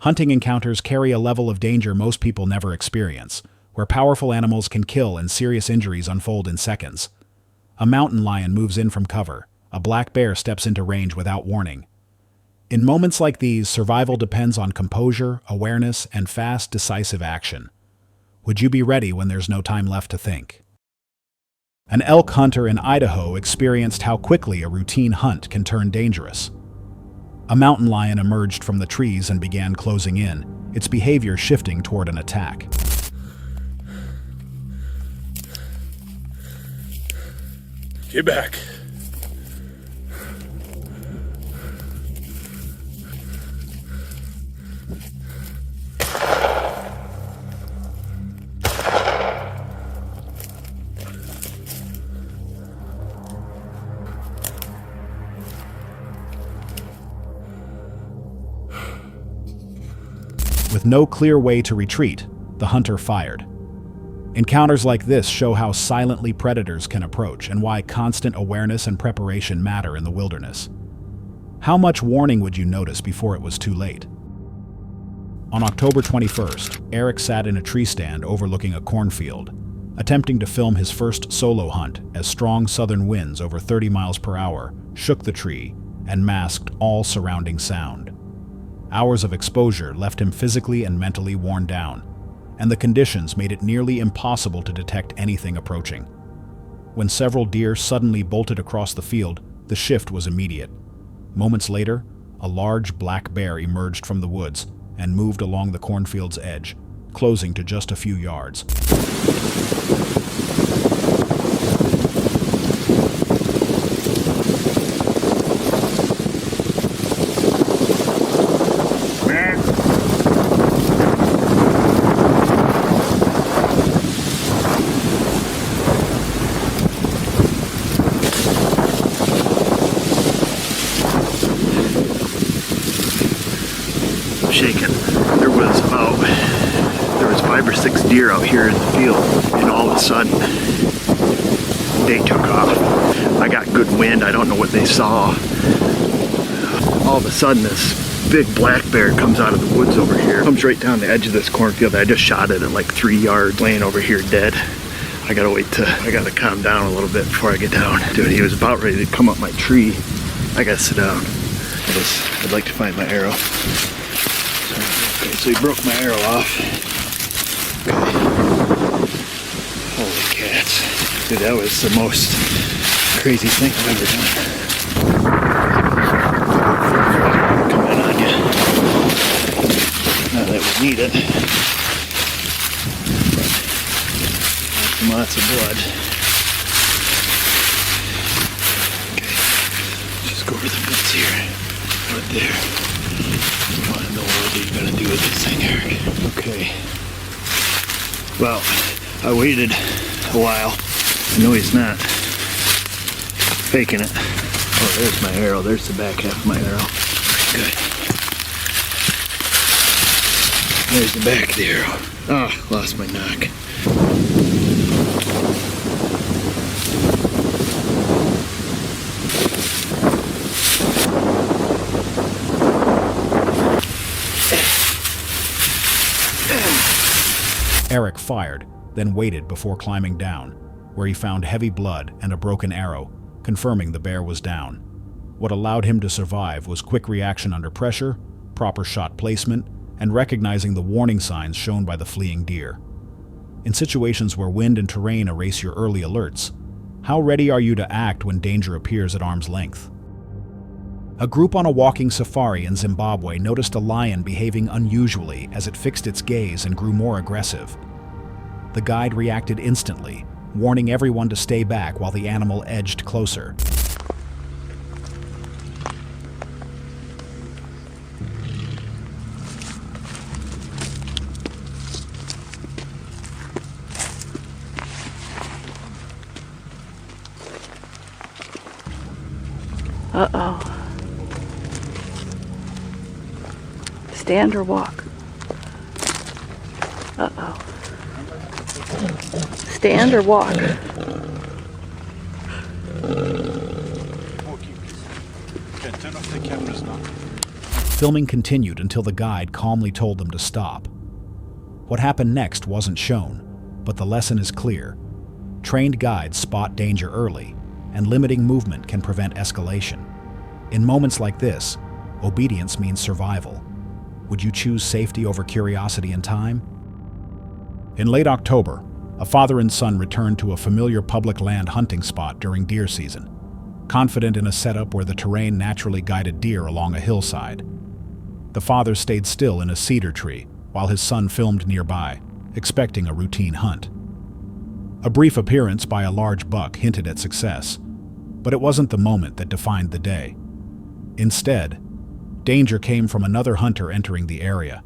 Hunting encounters carry a level of danger most people never experience, where powerful animals can kill and serious injuries unfold in seconds. A mountain lion moves in from cover. A black bear steps into range without warning. In moments like these, survival depends on composure, awareness, and fast, decisive action. Would you be ready when there's no time left to think? An elk hunter in Idaho experienced how quickly a routine hunt can turn dangerous. A mountain lion emerged from the trees and began closing in, its behavior shifting toward an attack. Get back. With no clear way to retreat, the hunter fired. Encounters like this show how silently predators can approach and why constant awareness and preparation matter in the wilderness. How much warning would you notice before it was too late? On October 21st, Eric sat in a tree stand overlooking a cornfield, attempting to film his first solo hunt as strong southern winds over 30 miles per hour shook the tree and masked all surrounding sound. Hours of exposure left him physically and mentally worn down, and the conditions made it nearly impossible to detect anything approaching. When several deer suddenly bolted across the field, the shift was immediate. Moments later, a large black bear emerged from the woods and moved along the cornfield's edge, closing to just a few yards. Shaken. There was 5 or 6 deer out here in the field, and all of a sudden they took off. I got good wind. I don't know what they saw. All of a sudden this big black bear comes out of the woods over here, comes right down the edge of this cornfield. I just shot it at like 3 yards, laying over here dead. I gotta calm down a little bit before I get down. Dude, he was about ready to come up my tree. I gotta sit down. I'd like to find my arrow. Okay, so he broke my arrow off. Okay. Holy cats. Dude, that was the most crazy thing I've ever done. Come in on you. Not that we need it. But lots of blood. Okay, just go over the fence here. Right there. What in the world are you going to do with this thing, Eric? Okay. Well, I waited a while. I know he's not faking it. Oh, there's my arrow. There's the back half of my arrow. Good. There's the back of the arrow. Oh, lost my nock. Eric fired, then waited before climbing down, where he found heavy blood and a broken arrow, confirming the bear was down. What allowed him to survive was quick reaction under pressure, proper shot placement, and recognizing the warning signs shown by the fleeing deer. In situations where wind and terrain erase your early alerts, how ready are you to act when danger appears at arm's length? A group on a walking safari in Zimbabwe noticed a lion behaving unusually as it fixed its gaze and grew more aggressive. The guide reacted instantly, warning everyone to stay back while the animal edged closer. Uh-oh. Stand or walk? Uh-oh. Stand or walk? Okay, turn off the cameras now. Filming continued until the guide calmly told them to stop. What happened next wasn't shown, but the lesson is clear. Trained guides spot danger early, and limiting movement can prevent escalation. In moments like this, obedience means survival. Would you choose safety over curiosity and time? In late October, a father and son returned to a familiar public land hunting spot during deer season, confident in a setup where the terrain naturally guided deer along a hillside. The father stayed still in a cedar tree while his son filmed nearby, expecting a routine hunt. A brief appearance by a large buck hinted at success, but it wasn't the moment that defined the day. Instead, danger came from another hunter entering the area.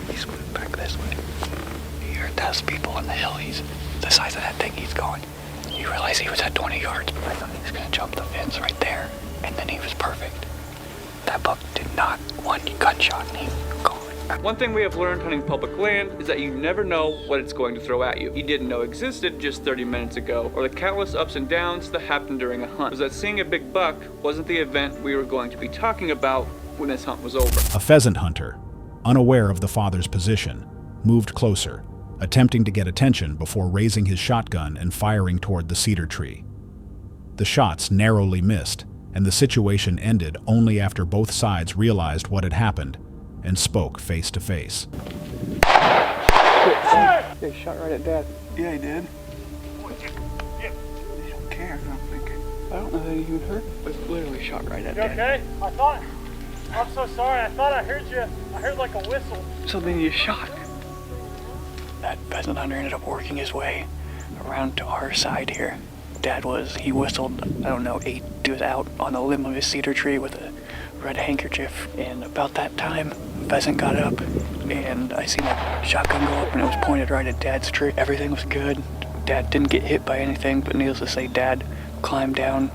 He's moving back this way. He heard those people on the hill. He's the size of that thing he's going. You realize he was at 20 yards, but I thought he was going to jump the fence right there, and then he was perfect. That buck did not one gunshot, and he's gone. One thing we have learned hunting public land is that you never know what it's going to throw at you. You didn't know existed just 30 minutes ago, or the countless ups and downs that happened during a hunt. Was that seeing a big buck wasn't the event we were going to be talking about when this hunt was over. A pheasant hunter, unaware of the father's position, moved closer, attempting to get attention before raising his shotgun and firing toward the cedar tree. The shots narrowly missed, and the situation ended only after both sides realized what had happened and spoke face to face. They shot right at Dad. Yeah, he did. They don't care, I'm thinking. I don't know that he even heard it, but literally shot right at You Dad. okay? I'm so sorry. I thought I heard you. I heard like a whistle. So then you shot. That pheasant hunter ended up working his way around to our side here. He whistled, I don't know, 8 dudes out on the limb of his cedar tree with a red handkerchief. And about that time, pheasant got up, and I seen a shotgun go up, and it was pointed right at Dad's tree. Everything was good. Dad didn't get hit by anything, but needless to say, Dad climbed down,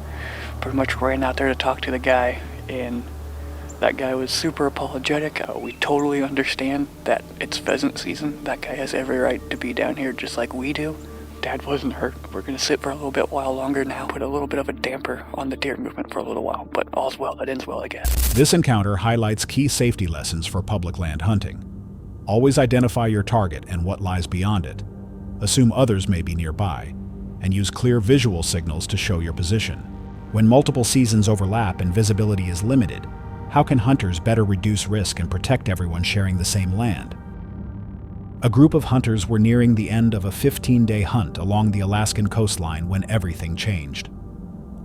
pretty much ran out there to talk to the guy, and that guy was super apologetic. We totally understand that it's pheasant season. That guy has every right to be down here just like we do. Dad wasn't hurt. We're gonna sit for a little bit while longer now, put a little bit of a damper on the deer movement for a little while, but all's well that ends well, I guess. This encounter highlights key safety lessons for public land hunting. Always identify your target and what lies beyond it. Assume others may be nearby, and use clear visual signals to show your position. When multiple seasons overlap and visibility is limited, how can hunters better reduce risk and protect everyone sharing the same land? A group of hunters were nearing the end of a 15-day hunt along the Alaskan coastline when everything changed.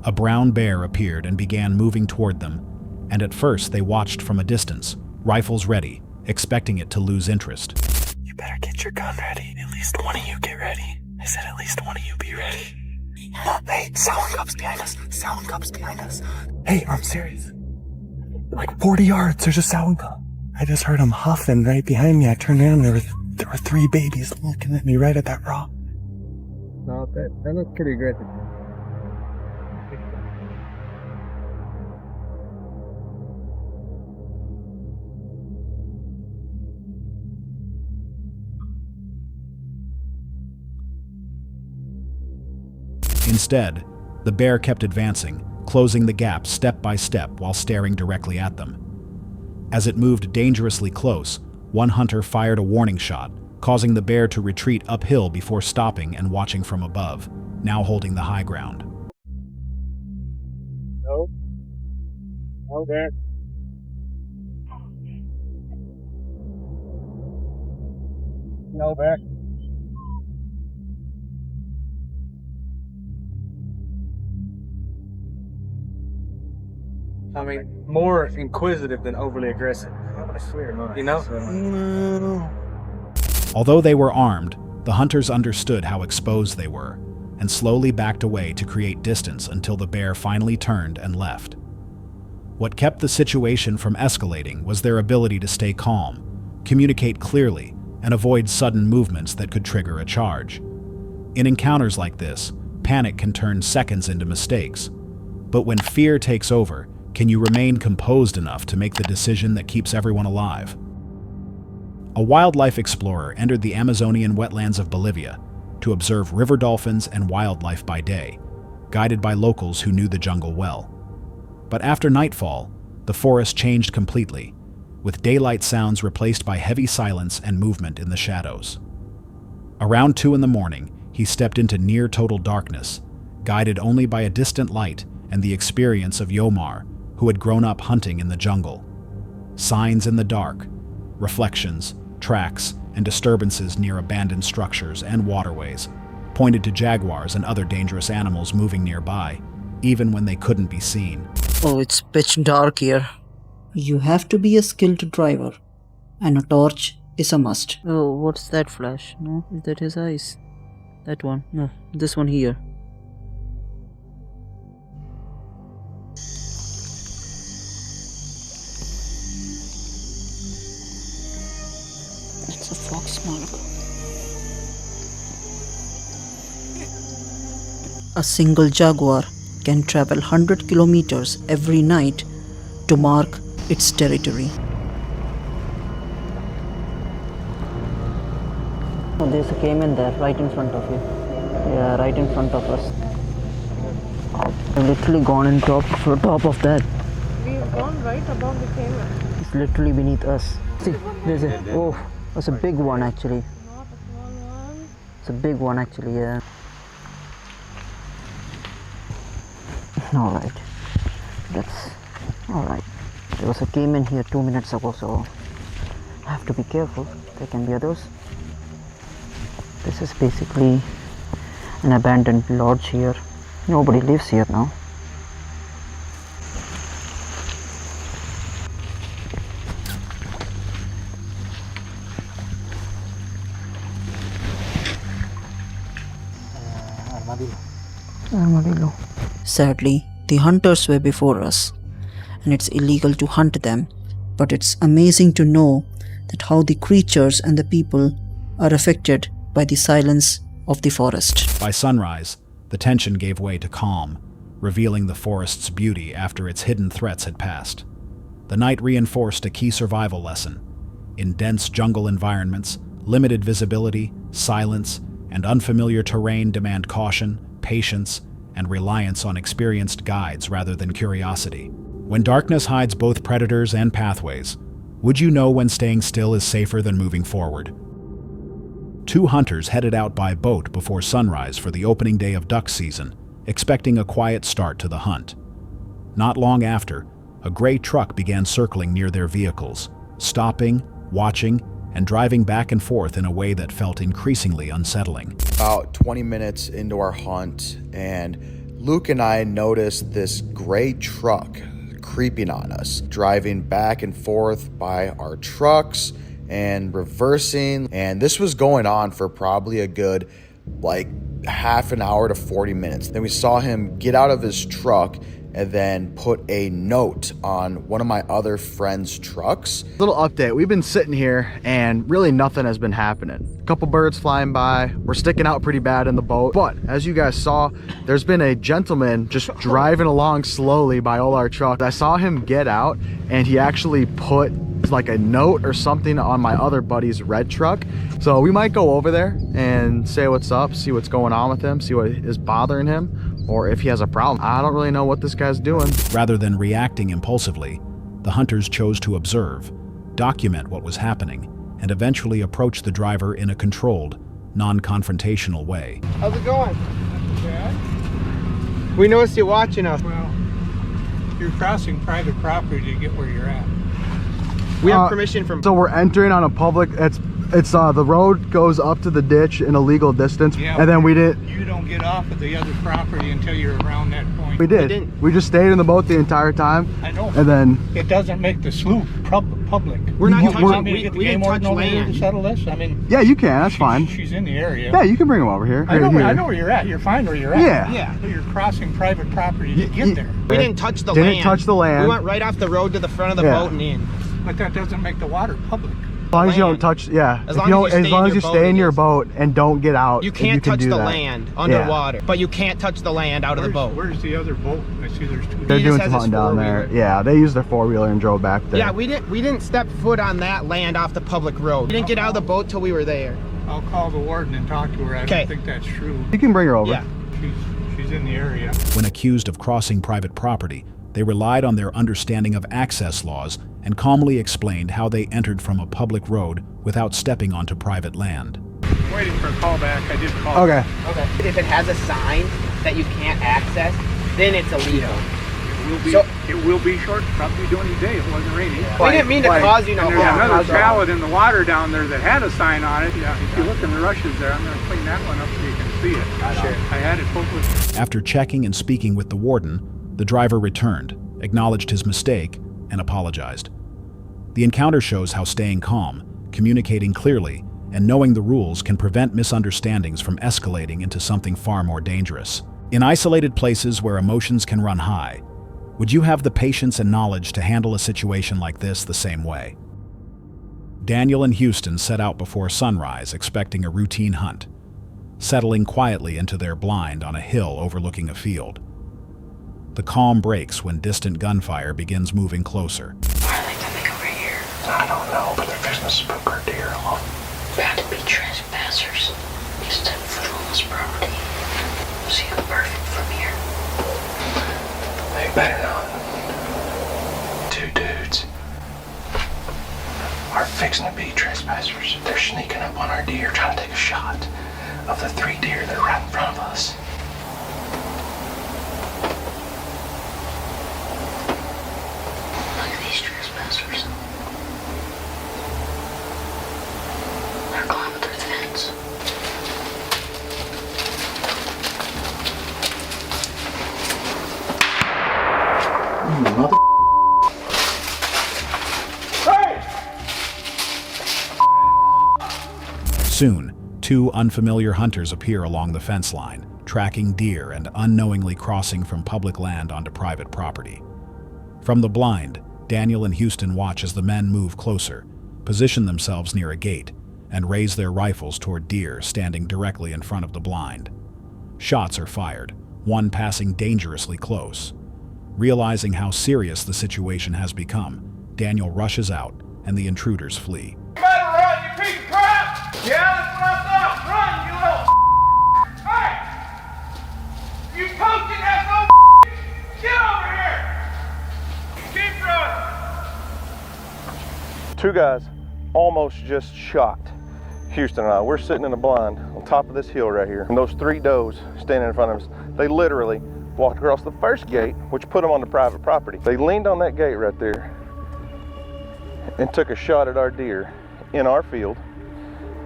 A brown bear appeared and began moving toward them, and at first they watched from a distance, rifles ready, expecting it to lose interest. You better get your gun ready. At least one of you get ready. I said at least one of you be ready. Hey, sound comes behind us. Sound comes behind us. Hey, I'm serious. Like 40 yards, there's a sound come. I just heard him huffing right behind me. I turned around, there were 3 babies looking at me right at that rock. No, that looked pretty aggressive. Instead, the bear kept advancing, closing the gap step by step while staring directly at them. As it moved dangerously close, one hunter fired a warning shot, causing the bear to retreat uphill before stopping and watching from above, now holding the high ground. No. No, Dad. No, back. I mean, more inquisitive than overly aggressive. I swear, you know? No. Although they were armed, the hunters understood how exposed they were, and slowly backed away to create distance until the bear finally turned and left. What kept the situation from escalating was their ability to stay calm, communicate clearly, and avoid sudden movements that could trigger a charge. In encounters like this, panic can turn seconds into mistakes. But when fear takes over, can you remain composed enough to make the decision that keeps everyone alive? A wildlife explorer entered the Amazonian wetlands of Bolivia to observe river dolphins and wildlife by day, guided by locals who knew the jungle well. But after nightfall, the forest changed completely, with daylight sounds replaced by heavy silence and movement in the shadows. Around 2 a.m, he stepped into near-total darkness, guided only by a distant light and the experience of Yomar, who had grown up hunting in the jungle. Signs in the dark, reflections, tracks, and disturbances near abandoned structures and waterways pointed to jaguars and other dangerous animals moving nearby, even when they couldn't be seen. Oh, it's pitch dark here. You have to be a skilled driver, and a torch is a must. Oh, what's that flash? No, is that his eyes? That one? No, this one here. It's a fox mark. A single jaguar can travel 100 kilometers every night to mark its territory. Oh, there's a caiman there, right in front of you. Yeah, right in front of us. I've literally gone on top of that. We've gone right above the caiman. It's literally beneath us. See, there's a... Oh, that's a big one actually. Not a small one. It's a big one actually, yeah. Alright. That's... Alright. There was a caiman here 2 minutes ago, so I have to be careful. There can be others. This is basically an abandoned lodge here. Nobody lives here now. Armadillo. Sadly, the hunters were before us, and it's illegal to hunt them, but it's amazing to know that how the creatures and the people are affected by the silence of the forest. By sunrise, the tension gave way to calm, revealing the forest's beauty after its hidden threats had passed. The night reinforced a key survival lesson. In dense jungle environments, limited visibility, silence, and unfamiliar terrain demand caution, patience, and reliance on experienced guides rather than curiosity. When darkness hides both predators and pathways, would you know when staying still is safer than moving forward? 2 hunters headed out by boat before sunrise for the opening day of duck season, expecting a quiet start to the hunt. Not long after, a gray truck began circling near their vehicles, stopping, watching, and driving back and forth in a way that felt increasingly unsettling. About 20 minutes into our hunt, and Luke and I noticed this gray truck creeping on us, driving back and forth by our trucks and reversing. And this was going on for probably a good half an hour to 40 minutes. Then we saw him get out of his truck and then put a note on one of my other friend's trucks. Little update, we've been sitting here and really nothing has been happening. A couple birds flying by, we're sticking out pretty bad in the boat. But as you guys saw, there's been a gentleman just driving along slowly by all our trucks. I saw him get out and he actually put like a note or something on my other buddy's red truck. So we might go over there and say what's up, see what's going on with him, see what is bothering him, or if he has a problem. I don't really know what this guy's doing. Rather than reacting impulsively, the hunters chose to observe, document what was happening, and eventually approach the driver in a controlled, non-confrontational way. How's it going? We noticed you watching us. Well, you're crossing private property to get where you're at. We have permission from... So we're entering on a public, it's the road goes up to the ditch in a legal distance, Yeah, and then we didn't... You don't get off of the other property until you're around that point. We did. We just stayed in the boat the entire time. I know. And then... It doesn't make the sloop public. We're not touching... We didn't touch land. To settle this? I mean... Yeah, you can. That's fine. She's in the area. Yeah, you can bring them over here. I know where you're at. You're fine where you're at. Yeah. But you're crossing private property to get there. We didn't touch the land. Didn't touch the land. We went right off the road to the front of the boat and in. But that doesn't make the water public. As long as you don't touch, yeah. As long as you stay in your boat and don't get out, you can't touch the land underwater, but you can't touch the land out of the boat. Where's the other boat? I see there's two. They're doing some hunting down there. Yeah, they used their 4-wheeler and drove back there. Yeah, we didn't step foot on that land off the public road. We didn't get out of the boat till we were there. I'll call the warden and talk to her. I don't think that's true. You can bring her over. Yeah. She's in the area. When accused of crossing private property, they relied on their understanding of access laws and calmly explained how they entered from a public road without stepping onto private land. I'm waiting for a call back. I did call. Okay. If it has a sign that you can't access, then it's illegal. It will be short, probably during the day if it wasn't raining. We didn't mean to cause you no harm. There's another pallet in the water down there that had a sign on it. Yeah, if you look in the rushes there, I'm going to clean that one up so you can see it. Sure. I had it focused. After checking and speaking with the warden, the driver returned, acknowledged his mistake, and apologized. The encounter shows how staying calm, communicating clearly, and knowing the rules can prevent misunderstandings from escalating into something far more dangerous. In isolated places where emotions can run high, would you have the patience and knowledge to handle a situation like this the same way? Daniel and Houston set out before sunrise expecting a routine hunt, settling quietly into their blind on a hill overlooking a field. The calm breaks when distant gunfire begins moving closer. Why are they coming over here? I don't know, but they're fixing to spook our deer off. Bound to be trespassers. Step foot on this property. See the perfect from here. They better not. 2 dudes are fixing to be trespassers. They're sneaking up on our deer, trying to take a shot of the 3 deer that are right in front of us. Look at these trespassers. They're climbing through the fence. Mother. Soon, 2 unfamiliar hunters appear along the fence line, tracking deer and unknowingly crossing from public land onto private property. From the blind, Daniel and Houston watch as the men move closer, position themselves near a gate, and raise their rifles toward deer standing directly in front of the blind. Shots are fired, one passing dangerously close. Realizing how serious the situation has become, Daniel rushes out and the intruders flee. You better run, you piece of crap! Yeah, that's what I thought! Run, you little Hey! You poking that little Get over here! Keep running! 2 guys almost just shot Houston and I. We're sitting in the blind on top of this hill right here. And those 3 does standing in front of us, they literally walked across the first gate, which put them on the private property. They leaned on that gate right there and took a shot at our deer in our field.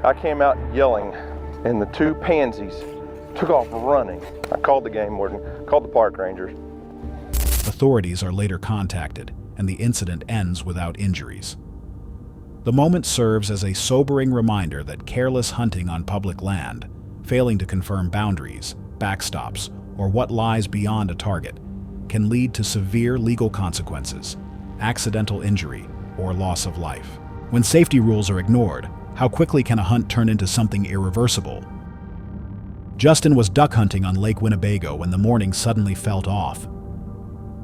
I came out yelling, and the 2 pansies took off running. I called the game warden, called the park rangers. Authorities are later contacted, and the incident ends without injuries. The moment serves as a sobering reminder that careless hunting on public land, failing to confirm boundaries, backstops, or what lies beyond a target, can lead to severe legal consequences, accidental injury, or loss of life. When safety rules are ignored, how quickly can a hunt turn into something irreversible? Justin was duck hunting on Lake Winnebago when the morning suddenly felt off.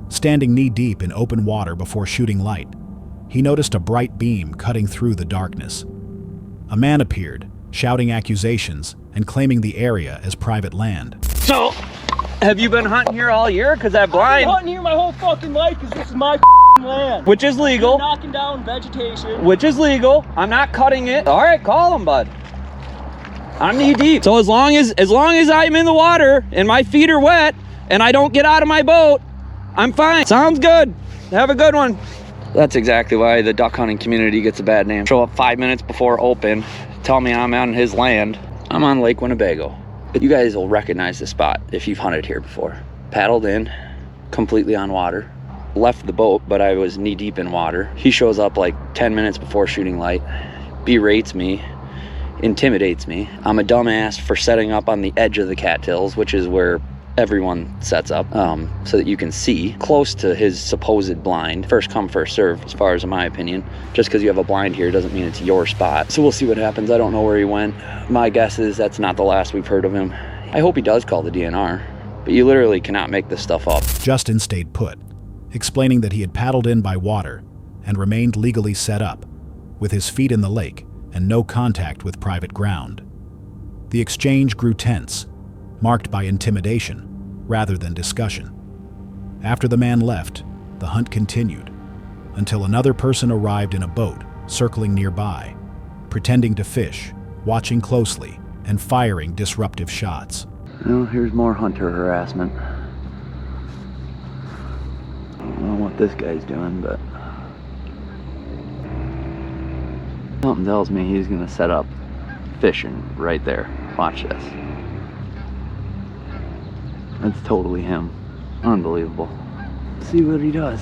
Standing knee-deep in open water before shooting light, he noticed a bright beam cutting through the darkness. A man appeared, shouting accusations and claiming the area as private land. So, have you been hunting here all year? Because that blind... I've been hunting here my whole fucking life because this is my land. Which is legal. You're knocking down vegetation. Which is legal. I'm not cutting it. All right, call him, bud. I'm knee deep. So as long as I'm in the water and my feet are wet and I don't get out of my boat, I'm fine. Sounds good. Have a good one. That's exactly why the duck hunting community gets a bad name. Show up 5 minutes before open, tell me I'm on his land. I'm on Lake Winnebago. You guys will recognize the spot if you've hunted here before. Paddled in, completely on water. Left the boat, but I was knee deep in water. He shows up like 10 minutes before shooting light, berates me, intimidates me. I'm a dumbass for setting up on the edge of the cattails, which is where everyone sets up so that you can see close to his supposed blind. First come, first serve, as far as in my opinion. Just because you have a blind here doesn't mean it's your spot. So we'll see what happens. I don't know where he went. My guess is that's not the last we've heard of him. I hope he does call the DNR, but you literally cannot make this stuff up. Justin stayed put, explaining that he had paddled in by water and remained legally set up, with his feet in the lake and no contact with private ground. The exchange grew tense, marked by intimidation rather than discussion. After the man left, the hunt continued until another person arrived in a boat circling nearby, pretending to fish, watching closely, and firing disruptive shots. Well, here's more hunter harassment. I don't know what this guy's doing, but something tells me he's gonna set up fishing right there. Watch this. That's totally him. Unbelievable. Let's see what he does.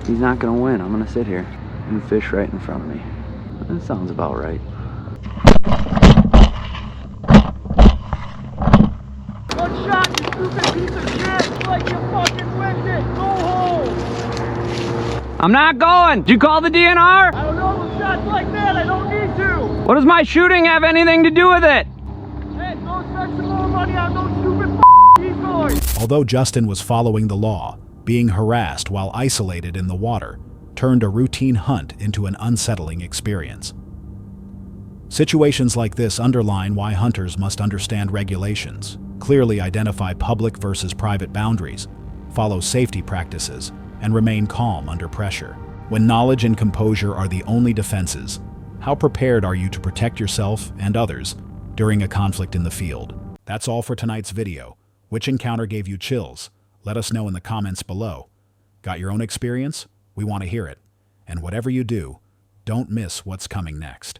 He's not gonna win. I'm gonna sit here and fish right in front of me. That sounds about right. One shot, you stupid piece of shit! Like you fucking whipped it! Go home! I'm not going! Did you call the DNR? I don't know with shots like that, I don't need to! What does my shooting have anything to do with it? Hey, go spend some more money on those stupid decoys! Although Justin was following the law, being harassed while isolated in the water turned a routine hunt into an unsettling experience. Situations like this underline why hunters must understand regulations, clearly identify public versus private boundaries, follow safety practices, and remain calm under pressure. When knowledge and composure are the only defenses, how prepared are you to protect yourself and others during a conflict in the field? That's all for tonight's video. Which encounter gave you chills? Let us know in the comments below. Got your own experience? We want to hear it. And whatever you do, don't miss what's coming next.